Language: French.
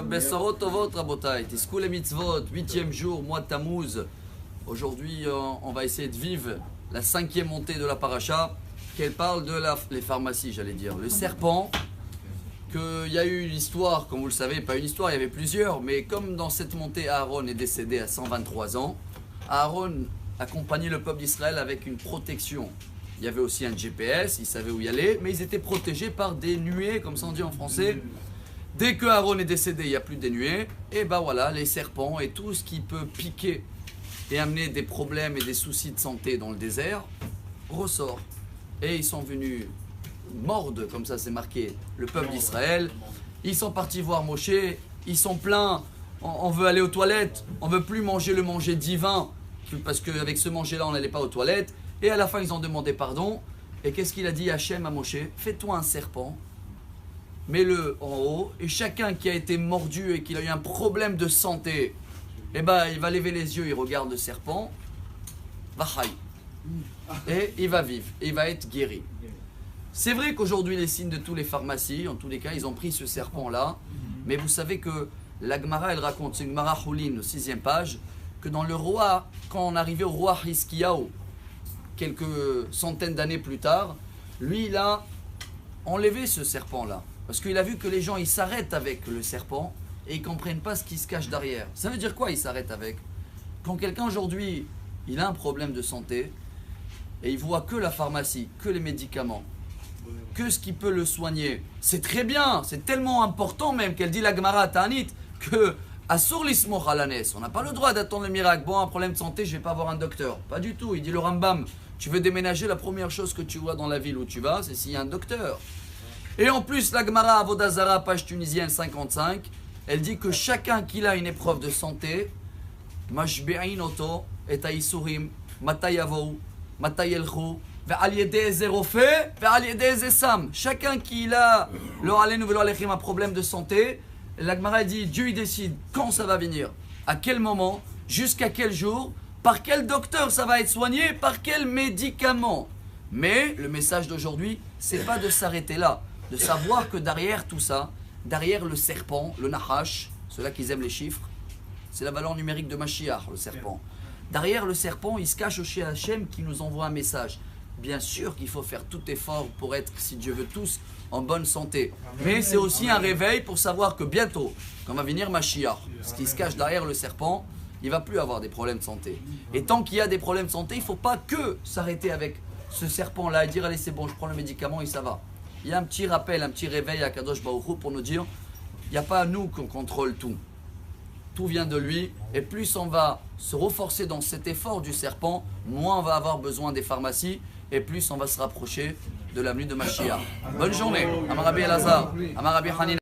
Bessorot Tovot Rabotai, Tiskou les mitzvot, 8e jour, mois de Tammuz. Aujourd'hui, on va essayer de vivre la 5e montée de la paracha, qu'elle parle de les pharmacies, j'allais dire. Le serpent, qu'il y a eu une histoire, comme vous le savez, pas une histoire, il y avait plusieurs, mais comme dans cette montée, Aaron est décédé à 123 ans, Aaron accompagnait le peuple d'Israël avec une protection. Il y avait aussi un GPS, ils savaient où y aller, mais ils étaient protégés par des nuées, comme ça on dit en français. Dès que Aaron est décédé, il n'y a plus de nuées, et ben voilà, les serpents et tout ce qui peut piquer et amener des problèmes et des soucis de santé dans le désert, ressort. Et ils sont venus mordre, comme ça c'est marqué, le peuple d'Israël. Ils sont partis voir Moshe, ils sont pleins, on veut aller aux toilettes, on veut plus manger le manger divin, parce qu'avec ce manger-là on n'allait pas aux toilettes. Et à la fin ils ont demandé pardon. Et qu'est-ce qu'il a dit Hachem à Moshe? Fais-toi un serpent, mets-le en haut, et chacun qui a été mordu et qui a eu un problème de santé, eh ben, il va lever les yeux, il regarde le serpent, Vachaï, et il va vivre, et il va être guéri. C'est vrai qu'aujourd'hui les signes de tous les pharmacies, en tous les cas, ils ont pris ce serpent-là, mais vous savez que la Gemara, elle raconte, c'est une Gemara Choulin, 6e page, que dans le roi, quand on arrivait au roi Hiskiyahu, quelques centaines d'années plus tard, lui, il a enlevé ce serpent-là. Parce qu'il a vu que les gens, ils s'arrêtent avec le serpent et ils ne comprennent pas ce qui se cache derrière. Ça veut dire quoi, ils s'arrêtent avec? Quand quelqu'un aujourd'hui, il a un problème de santé et il voit que la pharmacie, que les médicaments, que ce qui peut le soigner, c'est très bien, c'est tellement important même qu'elle dit la Gemara à Ta'anit que Asur lismoch alanes, on n'a pas le droit d'attendre le miracle. Bon, un problème de santé, je ne vais pas voir un docteur. Pas du tout, il dit le Rambam, tu veux déménager, la première chose que tu vois dans la ville où tu vas, c'est s'il y a un docteur. Et en plus, la Gemara Avodazara, page tunisienne 55, elle dit que chacun qui a une épreuve de santé, Mashbe'in oto et aïsurim, matayavou, matayelchou, ve'al yedeh zerofe, ve'al yedeh zesam. Chacun qui a le alenu velo alechem un problème de santé, la Gemara dit Dieu il décide quand ça va venir, à quel moment, jusqu'à quel jour, par quel docteur ça va être soigné, par quel médicament. Mais le message d'aujourd'hui, c'est pas de s'arrêter là, de savoir que derrière tout ça, derrière le serpent, le nahash, ceux-là qui aiment les chiffres, c'est la valeur numérique de Mashiach, le serpent. Derrière le serpent, il se cache chez Hachem qui nous envoie un message. Bien sûr qu'il faut faire tout effort pour être, si Dieu veut tous, en bonne santé. Mais c'est aussi un réveil pour savoir que bientôt, quand va venir Mashiach, ce qui se cache derrière le serpent, il ne va plus avoir des problèmes de santé. Et tant qu'il y a des problèmes de santé, il ne faut pas que s'arrêter avec ce serpent-là et dire allez c'est bon, je prends le médicament et ça va. Il y a un petit rappel, un petit réveil à Kadosh Baruch Hu pour nous dire il n'y a pas à nous qu'on contrôle tout. Tout vient de lui, et plus on va se renforcer dans cet effort du serpent, moins on va avoir besoin des pharmacies, et plus on va se rapprocher de l'avenue de Mashiach. Bonne journée, Amar Rabbi Elazar, Amar Rabbi Hanina.